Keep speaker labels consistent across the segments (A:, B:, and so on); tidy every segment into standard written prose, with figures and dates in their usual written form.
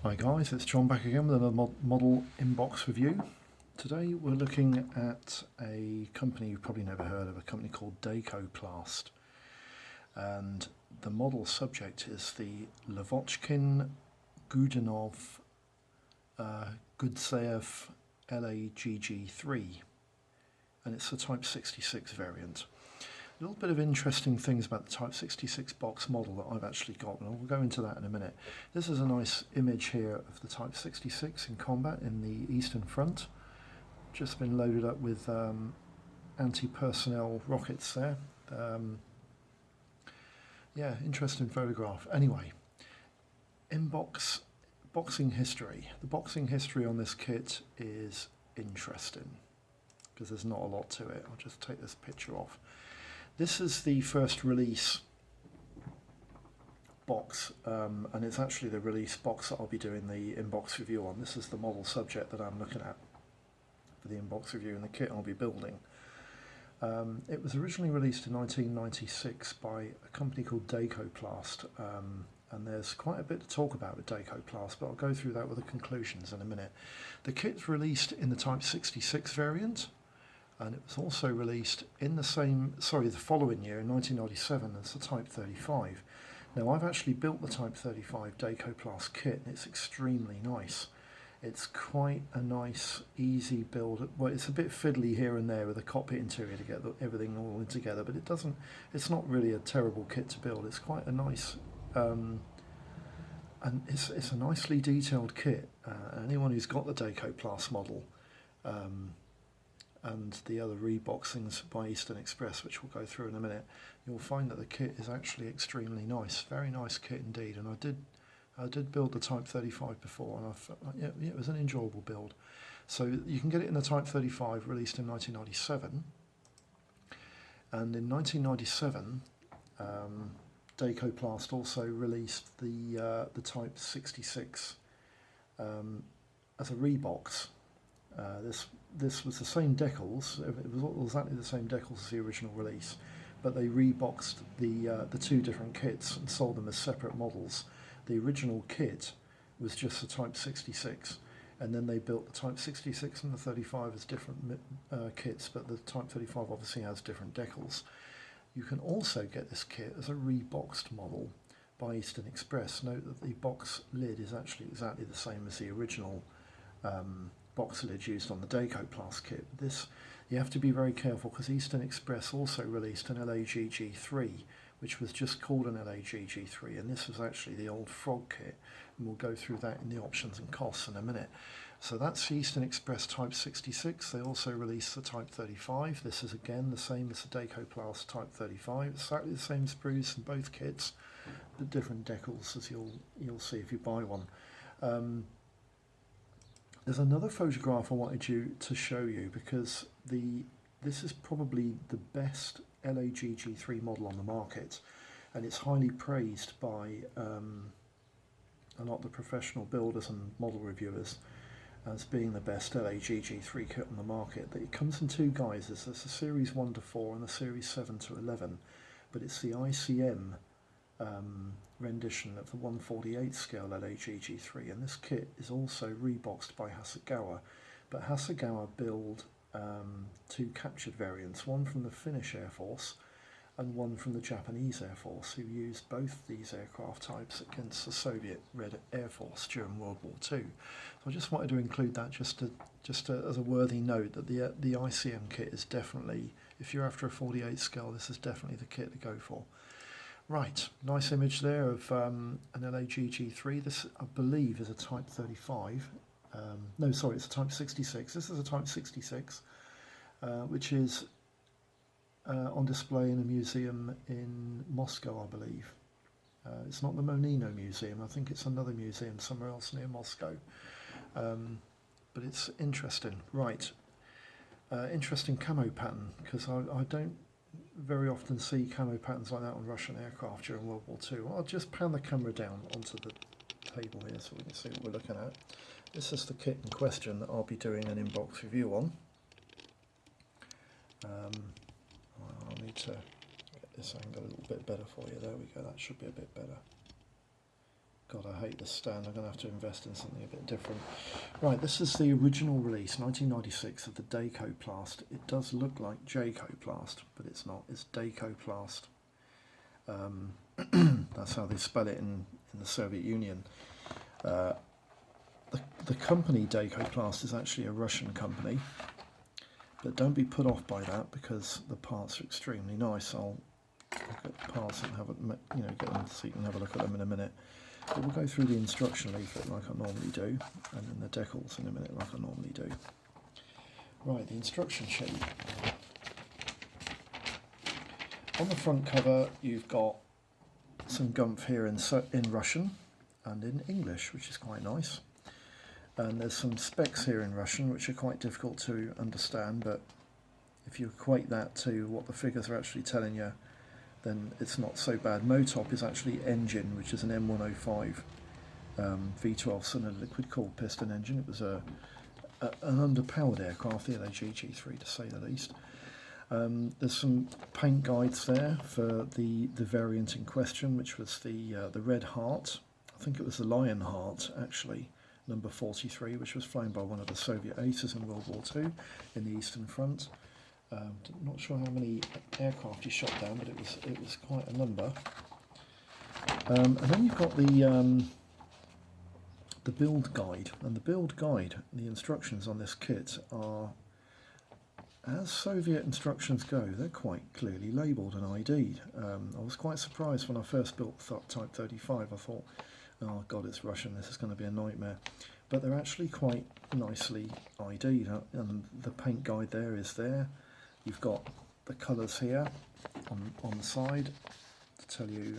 A: Hi guys, it's John back again with another model inbox review. Today we're looking at a company you've probably never heard of, a company called Dakoplast. And the model subject is the Lavochkin Gudanov Gudsev Lagg3, and it's the Type 66 variant. A little bit of interesting things about the Type 66 box model that I've actually got, and we'll go into that in a minute. This is a nice image here of the Type 66 in combat in the Eastern Front. Just been loaded up with anti-personnel rockets there. Yeah, interesting photograph. Anyway, boxing history. The boxing history on this kit is interesting because there's not a lot to it. I'll just take this picture off. This is the first release box, and it's actually the release box that I'll be doing the inbox review on. This is the model subject that I'm looking at for the inbox review and the kit I'll be building. It was originally released in 1996 by a company called Dakoplast, and there's quite a bit to talk about with Dakoplast, but I'll go through that with the conclusions in a minute. The kit's released in the Type 66 variant, and it was also released in the following year in 1997 as the Type 35. Now I've actually built the Type 35 Dakoplast kit, and it's extremely nice. It's quite a nice, easy build. Well, it's a bit fiddly here and there with the cockpit interior to get everything all in together, but it's not really a terrible kit to build. It's quite a nice, and it's a nicely detailed kit. Anyone who's got the Dakoplast model, and the other reboxings by Eastern Express, which we'll go through in a minute, you'll find that the kit is actually extremely nice. Very nice kit indeed, and I did build the Type 35 before, and it was an enjoyable build. So you can get it in the Type 35, released in 1997, and in 1997 Dakoplast also released the Type 66 as a rebox. This was the same decals. It was exactly the same decals as the original release, but they reboxed the two different kits and sold them as separate models. The original kit was just the Type 66, and then they built the Type 66 and the 35 as different kits, but the Type 35 obviously has different decals. You can also get this kit as a reboxed model by Eastern Express. Note that the box lid is actually exactly the same as the original box lid used on the Dakoplast kit. This, you have to be very careful because Eastern Express also released an Lagg3, which was just called an Lagg3, and this was actually the old Frog kit, and we'll go through that in the options and costs in a minute. So that's the Eastern Express Type 66. They also released the Type 35. This is again the same as the Dakoplast Type 35. It's exactly the same sprues in both kits, but different decals, as you'll see if you buy one. There's another photograph I wanted to show you because this is probably the best Lagg3 model on the market, and it's highly praised by a lot of the professional builders and model reviewers as being the best Lagg3 kit on the market. It comes in two guises. There's the Series 1 to 4 and the Series 7 to 11, but it's the ICM rendition of the 1/48 scale Lagg3, and this kit is also reboxed by Hasegawa, but Hasegawa build two captured variants, one from the Finnish Air Force and one from the Japanese Air Force, who used both these aircraft types against the Soviet Red Air Force during World War II. So I just wanted to include that just as a worthy note that the ICM kit is definitely, if you're after a 48 scale, this is definitely the kit to go for. Right, nice image there of an Lagg3. This, I believe, is a Type 35. No, sorry, it's a Type 66. This is a Type 66, which is on display in a museum in Moscow, I believe. It's not the Monino Museum. I think it's another museum somewhere else near Moscow. But it's interesting. Right, interesting camo pattern, because I don't very often see camo patterns like that on Russian aircraft during World War II. I'll just pan the camera down onto the table here so we can see what we're looking at. This is the kit in question that I'll be doing an inbox review on. I'll need to get this angle a little bit better for you. There we go, that should be a bit better. God, I hate this stand. I'm going to have to invest in something a bit different. Right, this is the original release, 1996, of the Dakoplast. It does look like Jacoplast, but it's not. It's Dakoplast. That's how they spell it in the Soviet Union. The company Dakoplast is actually a Russian company, but don't be put off by that because the parts are extremely nice. I'll look at the parts and have get them so you can have a look at them in a minute. But we'll go through the instruction leaflet like I normally do, and then the decals in a minute like I normally do. Right, the instruction sheet. On the front cover, you've got some gumph here in Russian and in English, which is quite nice. And there's some specs here in Russian, which are quite difficult to understand, but if you equate that to what the figures are actually telling you, then it's not so bad. Motop is actually engine, which is an M105 V12 cylinder liquid cooled piston engine. It was an underpowered aircraft, the Lagg G3 to say the least. There's some paint guides there for the variant in question, which was the Red Heart. I think it was the Lion Heart actually, number 43, which was flown by one of the Soviet aces in World War II in the Eastern Front. Not sure how many aircraft he shot down, but it was quite a number. And then you've got the build guide, and the build guide, the instructions on this kit are, as Soviet instructions go, they're quite clearly labelled and ID'd. I was quite surprised when I first built Type 35. I thought, oh God, it's Russian, this is going to be a nightmare. But they're actually quite nicely ID'd, and the paint guide there is there. You've got the colours here on the side to tell you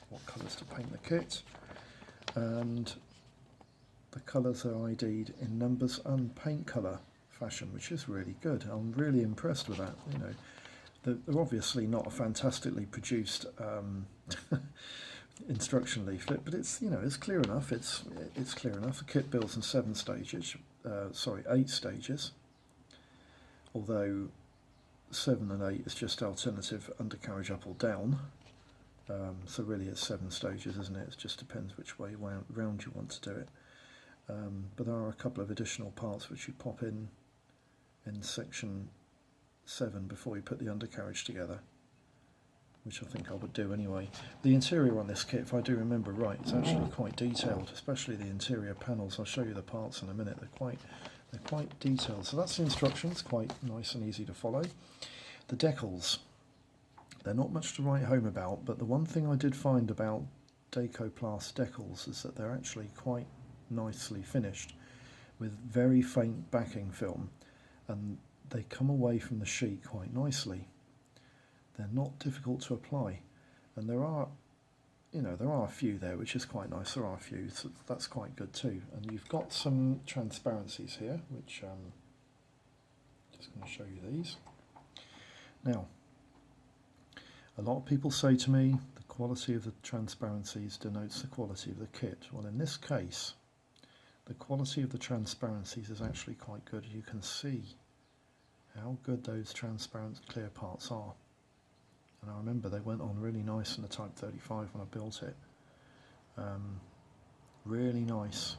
A: what colours to paint the kit, and the colours are ID'd in numbers and paint colour fashion, which is really good. I'm really impressed with that. You know, they're obviously not a fantastically produced instruction leaflet, but it's it's clear enough. It's clear enough. The kit builds in 8 stages, although 7 and 8 is just alternative undercarriage up or down. So really it's 7 stages, isn't it? It just depends which way round you want to do it. But there are a couple of additional parts which you pop in section 7 before you put the undercarriage together, which I think I would do anyway. The interior on this kit, if I do remember right, it's actually quite detailed, especially the interior panels. I'll show you the parts in a minute. They're quite detailed. So that's the instructions, quite nice and easy to follow. The decals, they're not much to write home about, but the one thing I did find about Dakoplast decals is that they're actually quite nicely finished with very faint backing film, and they come away from the sheet quite nicely. They're not difficult to apply, and there are a few there, which is quite nice. There are a few, so that's quite good too. And you've got some transparencies here, which just going to show you these. Now, a lot of people say to me the quality of the transparencies denotes the quality of the kit. Well, in this case, the quality of the transparencies is actually quite good. You can see how good those transparent clear parts are. And I remember they went on really nice in the Type 35 when I built it. Really nice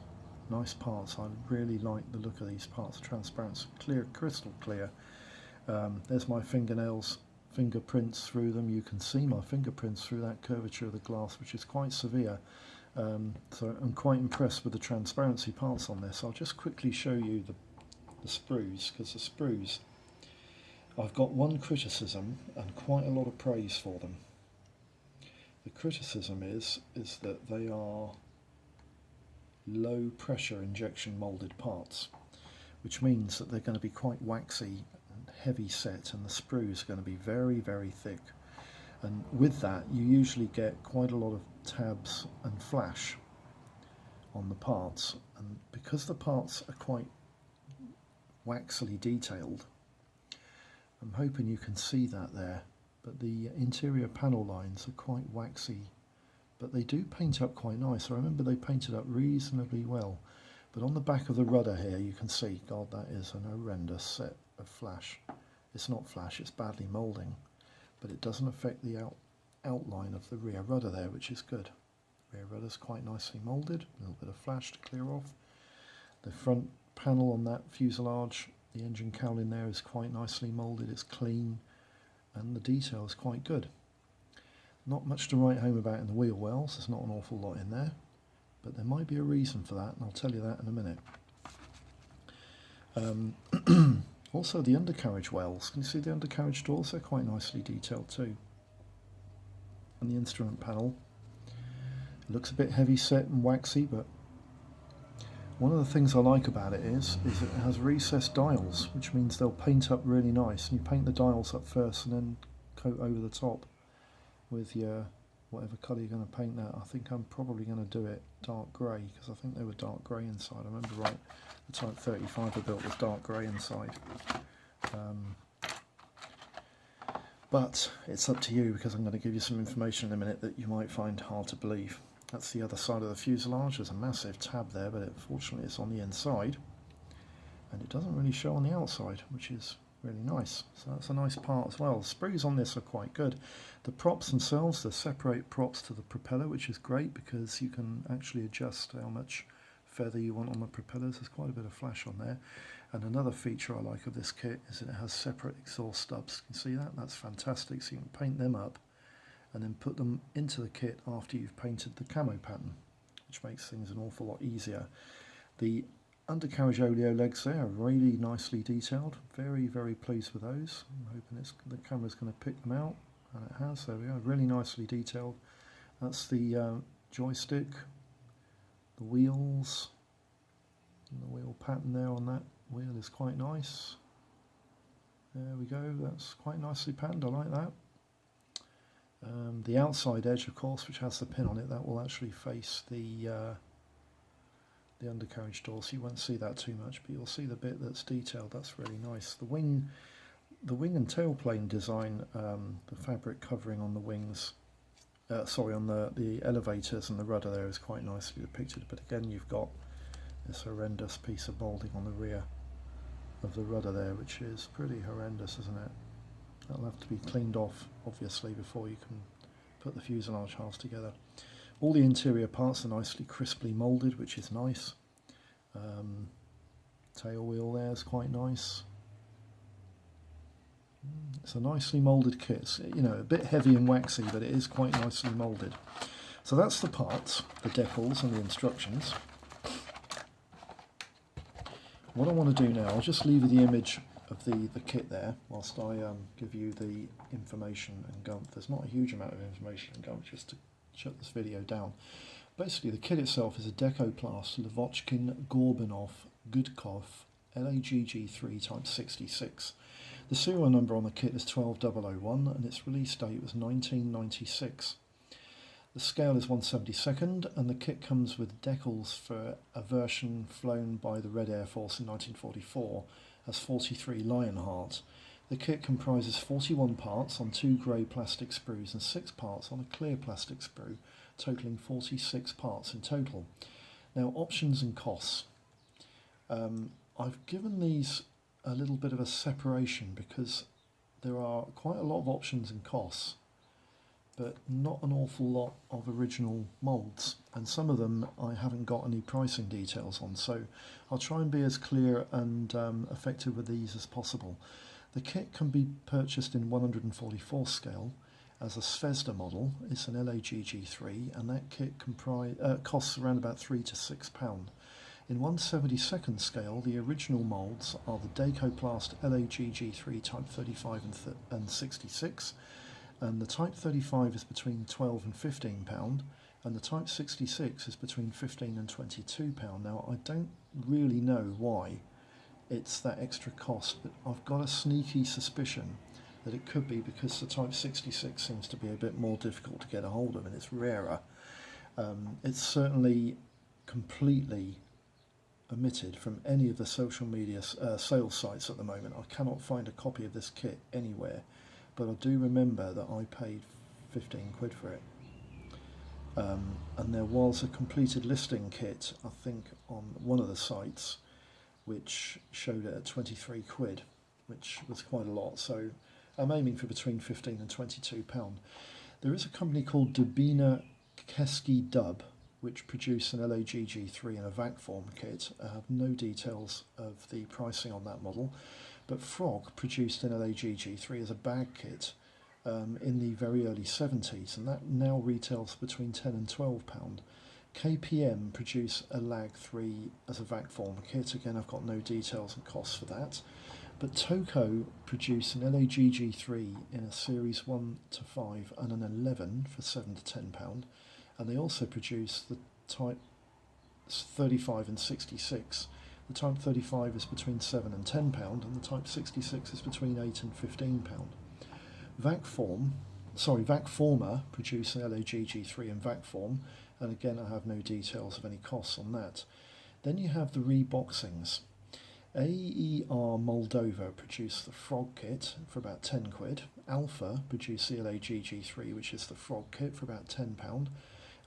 A: parts. I really like the look of these parts. Transparent, clear, crystal clear. There's my fingerprints through them. You can see my fingerprints through that curvature of the glass, which is quite severe. So I'm quite impressed with the transparency parts on this. I'll just quickly show you the sprues, because the sprues, I've got one criticism and quite a lot of praise for them. The criticism is that they are low pressure injection moulded parts, which means that they're going to be quite waxy and heavy set, and the sprues are going to be very, very thick. And with that, you usually get quite a lot of tabs and flash on the parts, and because the parts are quite waxily detailed, I'm hoping you can see that there, but the interior panel lines are quite waxy, but they do paint up quite nice. I remember they painted up reasonably well, but on the back of the rudder here you can see, God, that is an horrendous set of flash. It's not flash, it's badly moulding, but it doesn't affect the outline of the rear rudder there, which is good. Rear rudder's quite nicely moulded, a little bit of flash to clear off. The front panel on that fuselage, the engine cowling there is quite nicely moulded, it's clean, and the detail is quite good. Not much to write home about in the wheel wells, there's not an awful lot in there, but there might be a reason for that, and I'll tell you that in a minute. Also the undercarriage wells, can you see the undercarriage doors? They're quite nicely detailed too. And the instrument panel, it looks a bit heavy set and waxy, but one of the things I like about it is it has recessed dials, which means they'll paint up really nice, and you paint the dials up first and then coat over the top with your whatever colour you're going to paint that. I think I'm probably going to do it dark grey, because I think they were dark grey inside. I remember right, the Type 35 I built was dark grey inside. But it's up to you, because I'm going to give you some information in a minute that you might find hard to believe. That's the other side of the fuselage. There's a massive tab there, but unfortunately it's on the inside, and it doesn't really show on the outside, which is really nice. So that's a nice part as well. The sprues on this are quite good. The props themselves, they're separate props to the propeller, which is great because you can actually adjust how much feather you want on the propellers. There's quite a bit of flash on there. And another feature I like of this kit is that it has separate exhaust stubs. Can you see that? That's fantastic. So you can paint them up and then put them into the kit after you've painted the camo pattern, which makes things an awful lot easier. The undercarriage oleo legs there are really nicely detailed. Very, very pleased with those. I'm hoping the camera's going to pick them out, and it has. There we go, really nicely detailed. That's the joystick, the wheels, and the wheel pattern there on that wheel is quite nice. There we go, that's quite nicely patterned, I like that. The outside edge, of course, which has the pin on it, that will actually face the undercarriage door, so you won't see that too much, but you'll see the bit that's detailed. That's really nice. The wing and tailplane design, the fabric covering on the wings, on the elevators and the rudder there is quite nicely depicted, but again you've got this horrendous piece of moulding on the rear of the rudder there, which is pretty horrendous, isn't it? That'll have to be cleaned off, obviously, before you can put the fuselage halves together. All the interior parts are nicely crisply moulded, which is nice. Tail wheel there is quite nice. It's a nicely moulded kit. It's, you know, a bit heavy and waxy, but it is quite nicely moulded. So that's the parts, the decals and the instructions. What I want to do now, I'll just leave you the image of the kit there whilst I give you the information and go. There's not a huge amount of information and go just to shut this video down. Basically, the kit itself is a Dakoplast Lavochkin Gorbanov Gudkov Lagg 3 Type 66. The serial number on the kit is 12001 and its release date was 1996. The scale is 1/72nd, and the kit comes with decals for a version flown by the Red Air Force in 1944 as 43 Lionheart. The kit comprises 41 parts on 2 grey plastic sprues and 6 parts on a clear plastic sprue, totalling 46 parts in total. Now, options and costs. I've given these a little bit of a separation because there are quite a lot of options and costs, but not an awful lot of original moulds, and some of them I haven't got any pricing details on, so I'll try and be as clear and effective with these as possible. The kit can be purchased in 144 scale as a Zvezda model. It's an Lagg 3, and that kit costs around about £3 to £6. In 1/72nd scale, the original moulds are the Dakoplast Lagg 3 Type 35 and 66, and the Type 35 is between £12 and £15, and the Type 66 is between £15 and £22. Now, I don't really know why it's that extra cost, but I've got a sneaky suspicion that it could be because the Type 66 seems to be a bit more difficult to get a hold of and it's rarer. It's certainly completely omitted from any of the social media sales sites at the moment. I cannot find a copy of this kit anywhere, but I do remember that I paid 15 quid for it. And there was a completed listing kit, I think, on one of the sites, which showed it at 23 quid, which was quite a lot. So I'm aiming for between £15 and £22. There is a company called Dubina Kesky Dub, which produced an Lagg G3 in a vac form kit. I have no details of the pricing on that model, but Frog produced an Lagg G3 as a bag kit in the very early 70s, and that now retails between £10 and £12. KPM produce a Lagg 3 as a vac form kit. Again, I've got no details and costs for that. But Toco produce an Lagg G3 in a series 1 to 5 and an 11 for £7 to £10. And they also produce the type 35 and 66. The type 35 is between £7 and £10, and the type 66 is between £8 and £15. Vacformer produce an Lagg G3 in vac form, and again I have no details of any costs on that. Then you have the reboxings. AER Moldova produced the Frog kit for about £10. Alpha produced the Lagg G3, which is the Frog kit, for about £10.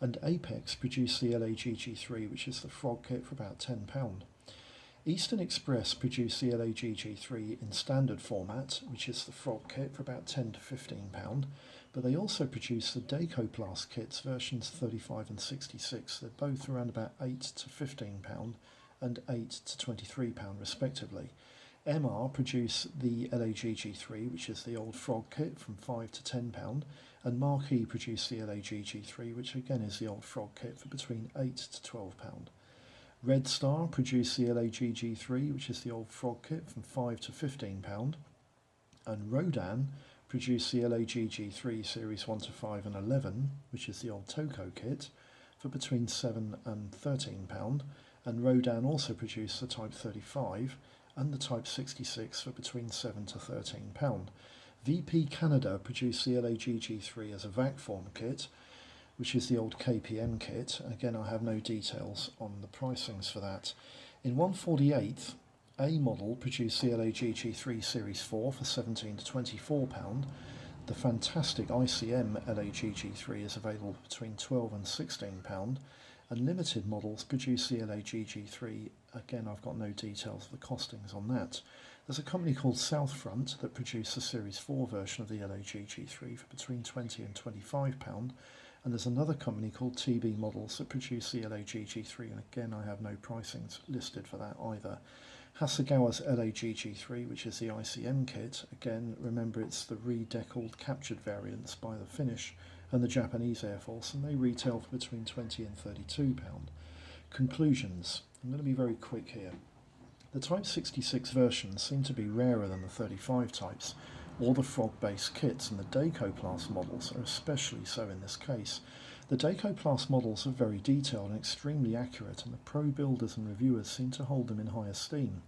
A: And Apex produced the Lagg G3, which is the Frog kit, for about £10. Eastern Express produced the Lagg G3 in standard format, which is the Frog kit, for about £10 to £15. But they also produce the Dakoplast kits, versions 35 and 66. They're both around about £8 to £15 and £8 to £23 respectively. MR produce the Lagg G3, which is the old Frog kit, from £5 to £10, and Marquee produce the Lagg G3, which again is the old Frog kit, for between £8 to £12. Red Star produce the Lagg G3, which is the old Frog kit, from £5 to £15, and Rodan produce the Lagg G3 series 1 to 5 and 11, which is the old Toco kit, for between £7 and £13, and Rodan also produce the Type 35 and the Type 66 for between £7 to £13. VP Canada produced the Lagg G3 as a vac form kit, which is the old KPM kit. Again, I have no details on the pricings for that. In 1/48, A model produced the Lagg G3 Series 4 for £17 to £24. The fantastic ICM Lagg G3 is available between £12 and £16. And limited models produce the Lagg G3. Again, I've got no details of the costings on that. There's a company called Southfront that produced the Series 4 version of the Lagg G3 for between £20 and £25. And there's another company called TB Models that produce the Lagg G3, and again I have no pricings listed for that either. Hasegawa's Lagg G3, which is the ICM kit, again remember it's the re-decaled captured variants by the Finnish and the Japanese Air Force, and they retail for between £20 and £32. Conclusions. I'm going to be very quick here. The Type 66 versions seem to be rarer than the 35 types, or the Frog-based kits, and the Dakoplast models are especially so in this case. The Dakoplast models are very detailed and extremely accurate, and the pro builders and reviewers seem to hold them in high esteem.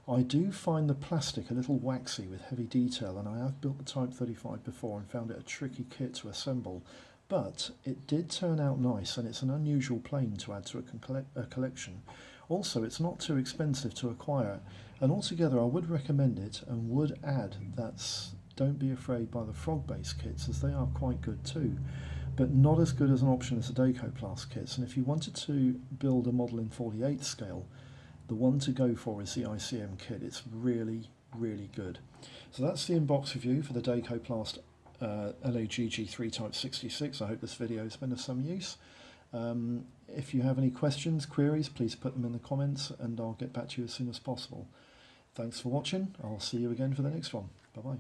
A: I do find the plastic a little waxy with heavy detail, and I have built the Type 35 before and found it a tricky kit to assemble, but it did turn out nice, and it's an unusual plane to add to a collection. Also, it's not too expensive to acquire, and altogether I would recommend it, and would add that don't be afraid by the Frog-based kits, as they are quite good too, but not as good as an option as the Dakoplast kits. And if you wanted to build a model in 48 scale, the one to go for is the ICM kit. It's really, really good. So that's the inbox review for the Dakoplast Lagg G3 Type 66. I hope this video has been of some use. If you have any questions, queries, please put them in the comments and I'll get back to you as soon as possible. Thanks for watching. I'll see you again for the next one. Bye-bye.